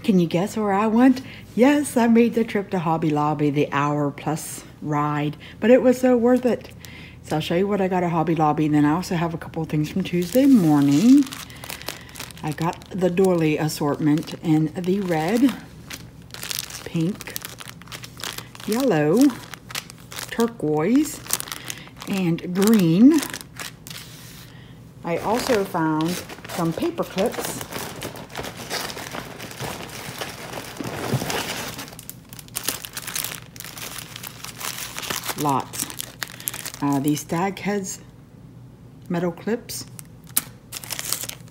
Can you guess where I went? Yes, I made the trip to Hobby Lobby, the hour-plus ride, but it was so worth it. So I'll show you what I got at Hobby Lobby, and then I also have a couple of things from Tuesday morning. I got the doily assortment in the red, pink, yellow, turquoise, and green. I also found some paper clips. Lots. These stag heads metal clips,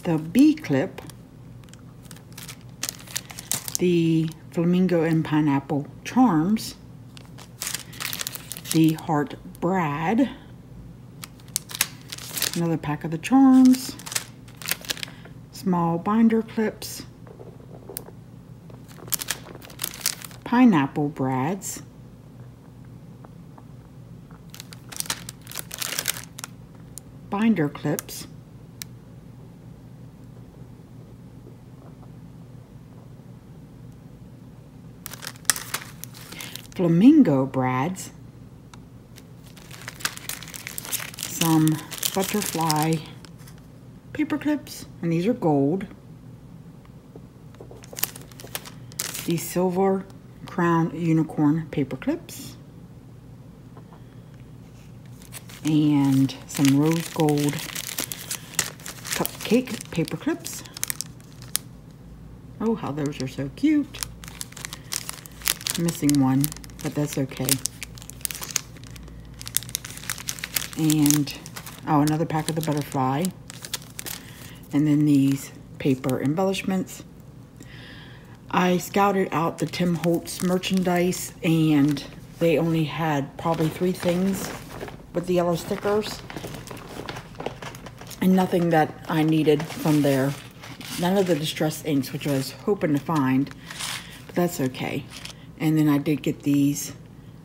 the bee clip, the flamingo and pineapple charms, the heart brad, another pack of the charms, small binder clips, pineapple brads, binder clips, flamingo brads, some butterfly paper clips, and these are gold, these silver crown unicorn paper clips, and some rose gold cupcake paper clips. Oh, how those are so cute. Missing one, but that's okay. And oh, another pack of the butterfly, and then these paper embellishments. I scouted out the Tim Holtz merchandise, and they only had probably 3 things with the yellow stickers, and nothing that I needed from there. None of the distress inks, which I was hoping to find, but that's okay. And then I did get these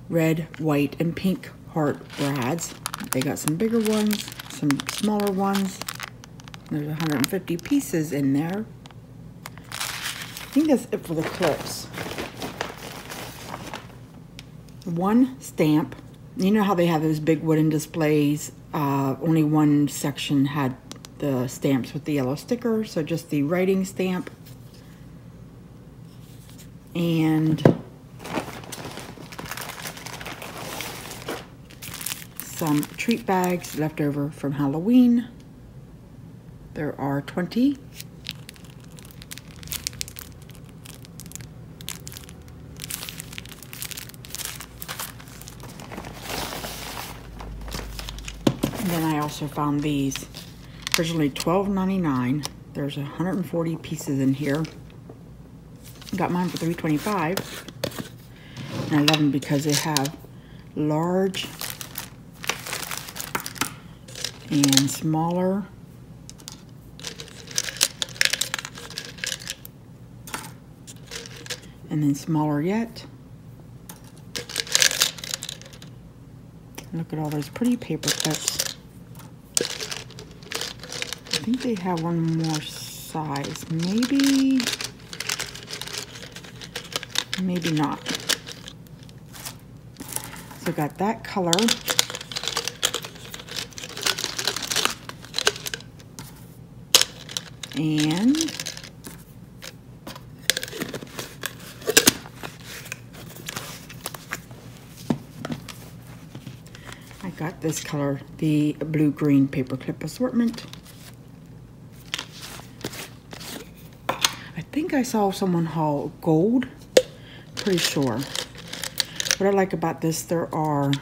red, white, and pink heart brads. They got some bigger ones, some smaller ones. There's 150 pieces in there. I think that's it for the clips. One stamp. You know how they have those big wooden displays? Only one section had the stamps with the yellow sticker, so just the writing stamp. And some treat bags left over from Halloween. There are 20. And then I also found these, originally $12.99. There's 140 pieces in here. Got mine for $3.25. And I love them because they have large and smaller. And then smaller yet. Look at all those pretty paper clips. I think they have one more size. Maybe not. So got that color. And I got this color, the blue-green paperclip assortment. I think I saw someone haul gold, pretty sure. What I like about this, there are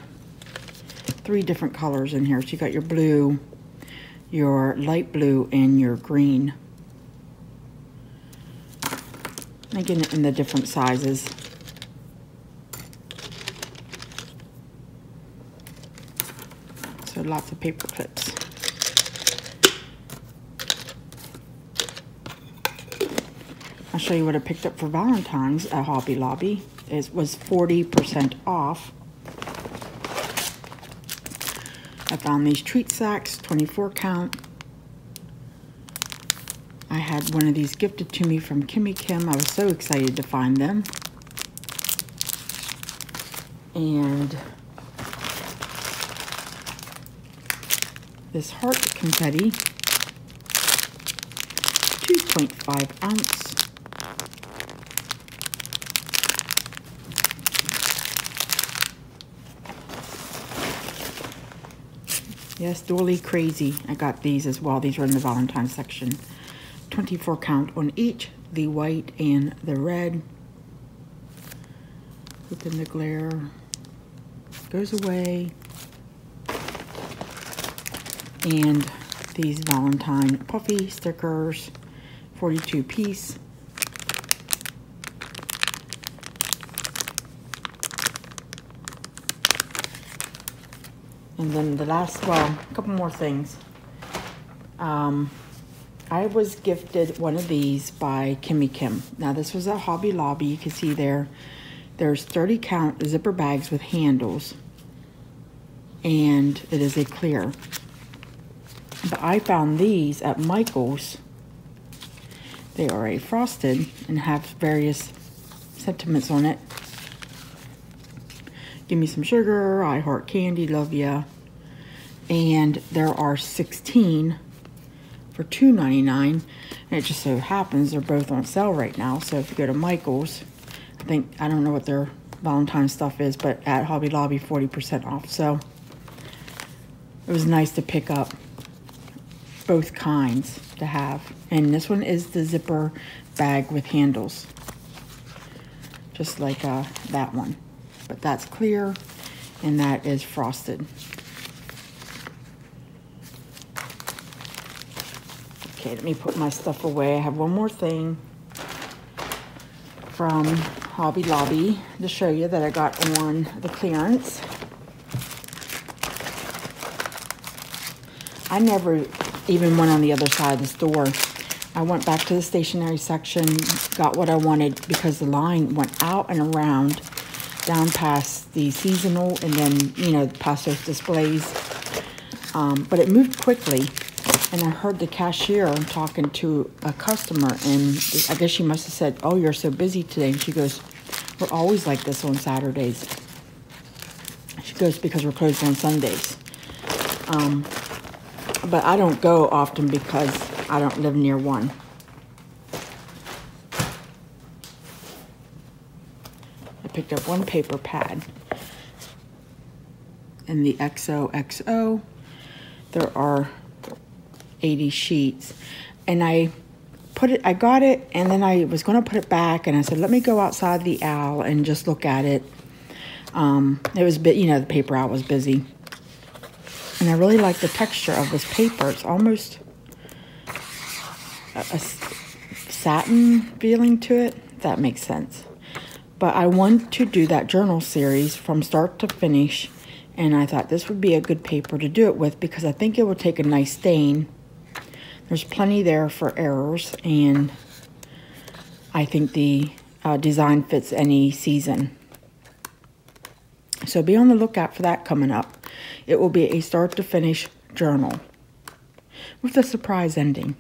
3 different colors in here. So you got your blue, your light blue, and your green. Again, in the different sizes. So lots of paper clips. I'll show you what I picked up for Valentine's at Hobby Lobby. It was 40% off. I found these treat sacks, 24 count. I had one of these gifted to me from Kimmy Kim. I was so excited to find them. And this heart confetti, 2.5 ounce. Yes, Doily Crazy. I got these as well. These were in the Valentine section. 24 count on each, the white and the red. Hoping the glare goes away. And these Valentine puffy stickers, 42 piece. And then the last, well, a couple more things. I was gifted one of these by Kimmy Kim. Now this was a Hobby Lobby. You can see there's 30 count zipper bags with handles. And it is a clear. But I found these at Michael's. They are a frosted and have various sentiments on it. Give me some sugar, I heart candy, love ya. And there are 16 for $2.99. And it just so happens they're both on sale right now. So if you go to Michael's, I don't know what their Valentine stuff is, but at Hobby Lobby, 40% off. So it was nice to pick up both kinds to have. And this one is the zipper bag with handles, just like that one. But that's clear, and that is frosted. Okay, let me put my stuff away. I have one more thing from Hobby Lobby to show you that I got on the clearance. I never even went on the other side of the store. I went back to the stationery section, got what I wanted because the line went out and around down past the seasonal and then, you know, past those displays. But it moved quickly, and I heard the cashier talking to a customer, and I guess she must have said, "Oh, you're so busy today." And she goes, "We're always like this on Saturdays." She goes, "Because we're closed on Sundays." But I don't go often because I don't live near one. I picked up one paper pad in the XOXO. There are 80 sheets, and I got it, and then I was going to put it back, and I said, let me go outside the aisle and just look at it. It was you know, the paper aisle was busy, and I really like the texture of this paper. It's almost a satin feeling to it, if that makes sense. But I want to do that journal series from start to finish, and I thought this would be a good paper to do it with because I think it will take a nice stain. There's plenty there for errors, and I think the design fits any season. So be on the lookout for that coming up. It will be a start to finish journal with a surprise ending.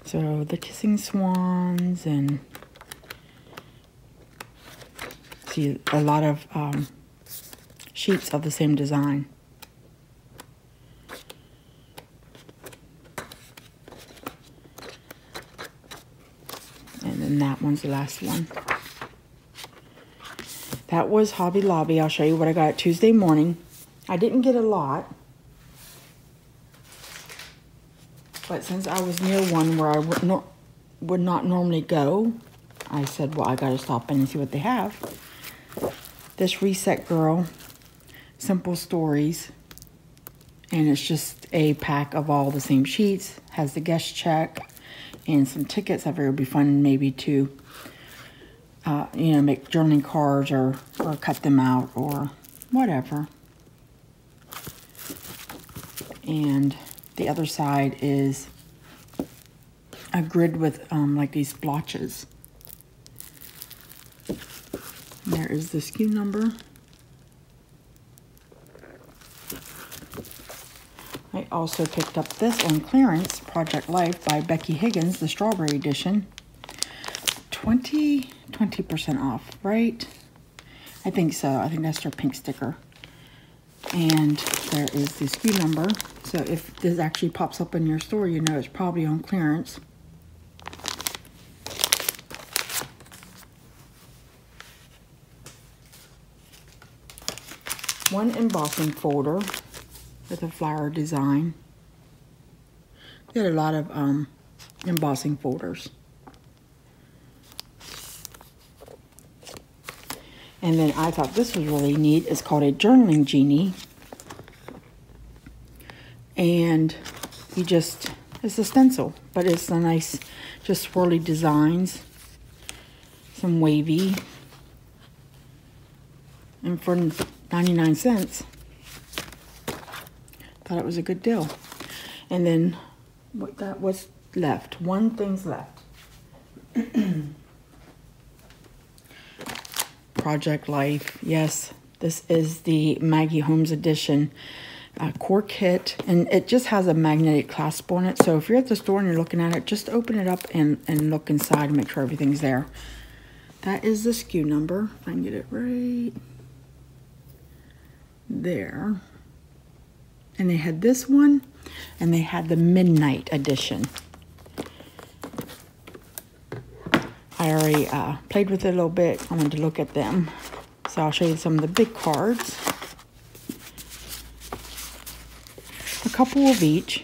So the kissing swans, and see a lot of sheets of the same design. And then that one's the last one. That was Hobby Lobby. I'll show you what I got Tuesday morning. I didn't get a lot, but since I was near one where I would not normally go, I said, well, I gotta stop in and see what they have. This Reset Girl Simple Stories, and it's just a pack of all the same sheets. Has the guest check and some tickets. I figured it would be fun maybe to you know, make journaling cards or cut them out or whatever. And the other side is a grid with like these splotches. And there is the SKU number. I also picked up this on clearance, Project Life by Becky Higgins, the strawberry edition. 20% off, right? I think so. I think that's their pink sticker. And there is the SKU number. So if this actually pops up in your store, you know it's probably on clearance. One embossing folder with a flower design. They had a lot of embossing folders. And then I thought this was really neat. It's called a journaling genie. And you just, it's a stencil, but it's a nice, just swirly designs. Some wavy. And for 99 cents, thought it was a good deal. And then what that was left, one thing's left. Project Life, yes, this is the Maggie Holmes edition core kit, and it just has a magnetic clasp on it. So if you're at the store and you're looking at it, just open it up and look inside and make sure everything's there. That is the SKU number. If I can get it right there. And they had this one, and they had the Midnight edition. I already played with it a little bit. I wanted to look at them. So I'll show you some of the big cards. A couple of each.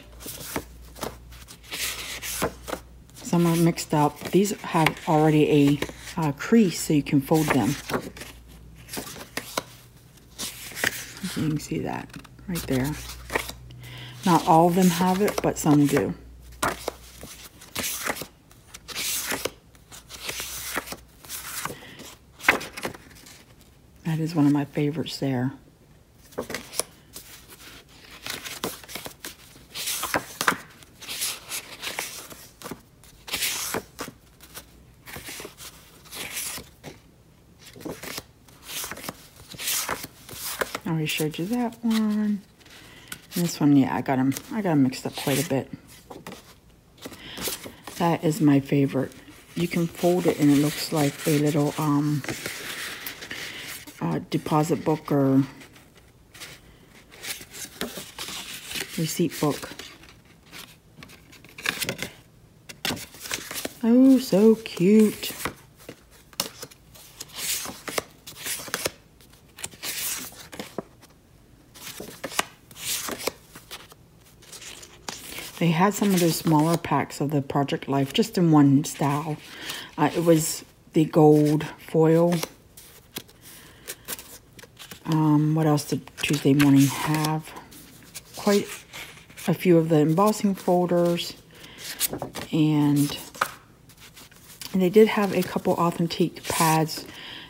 Some are mixed up. These have already a crease so you can fold them. You can see that right there. Not all of them have it, but some do. That is one of my favorites there. I already showed you that one. And this one, yeah, I got them mixed up quite a bit. That is my favorite. You can fold it and it looks like a little deposit book or receipt book. Oh, so cute. They had some of those smaller packs of the Project Life, just in one style. It was the gold foil. What else did Tuesday Morning have? Quite a few of the embossing folders. And they did have a couple authentic pads.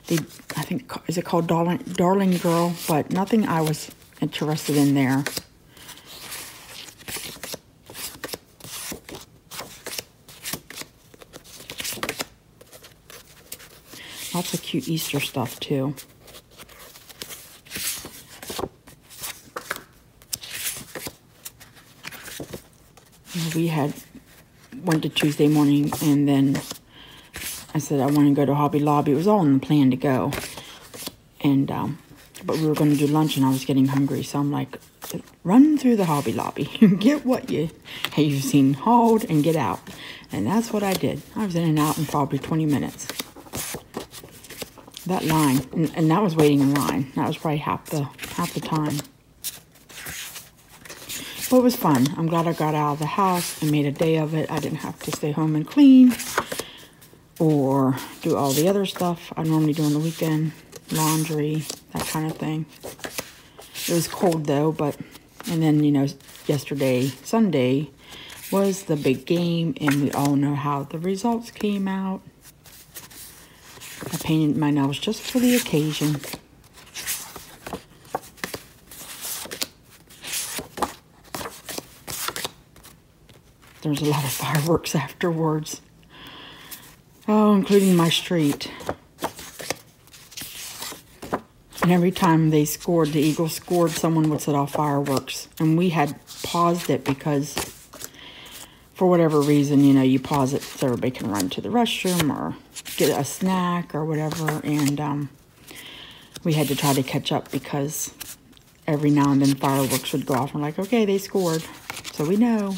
I think, is it called Darling Girl? But nothing I was interested in there. Lots of cute Easter stuff, too. We went to Tuesday Morning, and then I said I want to go to Hobby Lobby. It was all in the plan to go. And, but we were going to do lunch, and I was getting hungry. So I'm like, run through the Hobby Lobby. Get what you've seen hauled and get out. And that's what I did. I was in and out in probably 20 minutes. That line, and that was waiting in line. That was probably half the time. But it was fun. I'm glad I got out of the house and made a day of it. I didn't have to stay home and clean or do all the other stuff I normally do on the weekend. Laundry, that kind of thing. It was cold though, and then, you know, yesterday, Sunday, was the big game, and we all know how the results came out. I painted my nails just for the occasion. There's a lot of fireworks afterwards. Oh, including my street. And every time they scored, the Eagles scored, someone would set off fireworks. And we had paused it because, for whatever reason, you know, you pause it so everybody can run to the restroom or get a snack or whatever. And we had to try to catch up because every now and then fireworks would go off. And we're like, okay, they scored. So we know.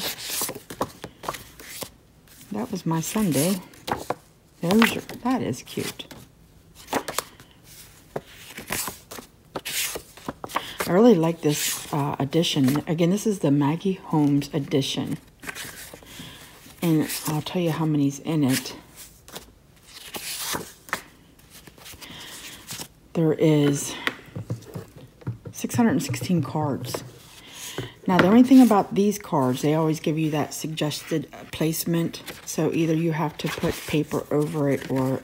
That was my Sunday. That is cute. I really like this edition. Again, this is the Maggie Holmes edition. And I'll tell you how many's in it. There is 616 cards. Now, the only thing about these cards, they always give you that suggested placement. So either you have to put paper over it or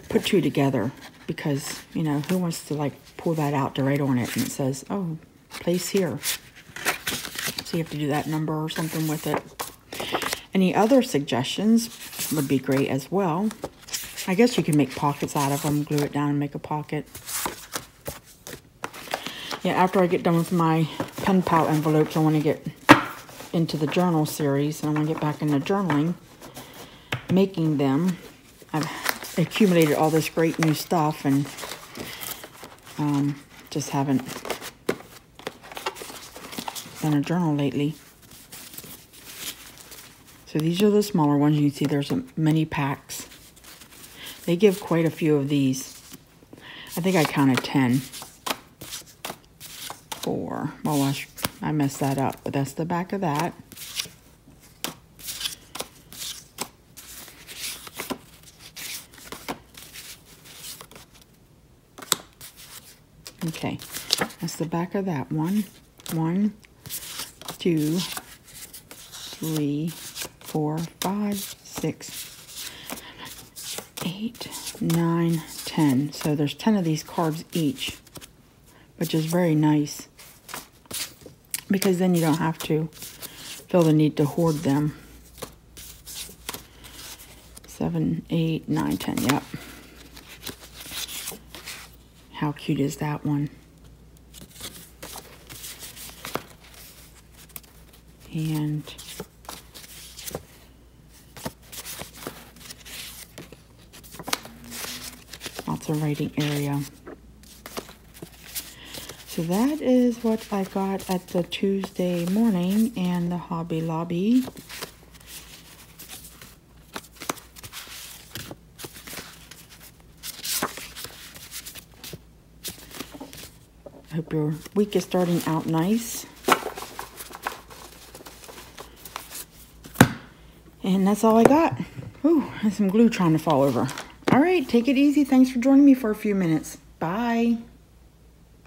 put two together. Because, you know, who wants to, like, pull that out to write on it? And it says, oh, place here. So you have to do that number or something with it. Any other suggestions would be great as well. I guess you can make pockets out of them. Glue it down and make a pocket. Yeah, after I get done with my pen pal envelopes, I want to get into the journal series. And I want to get back into journaling. Making them. I've accumulated all this great new stuff and just haven't done a journal lately. So these are the smaller ones. You can see there's many packs. They give quite a few of these. I think I counted 10. 4. Well, I messed that up, but that's the back of that. Okay, that's the back of that one. 1, 2, 3, 4, 5, 6, 8, 9, 10. So there's 10 of these cards each, which is very nice. Because then you don't have to feel the need to hoard them. 7, 8, 9, 10, yep. How cute is that one? And lots of writing area. So that is what I got at the Tuesday morning and the Hobby Lobby. I hope your week is starting out nice. And that's all I got. Ooh, there's some glue trying to fall over. All right, take it easy. Thanks for joining me for a few minutes. Bye.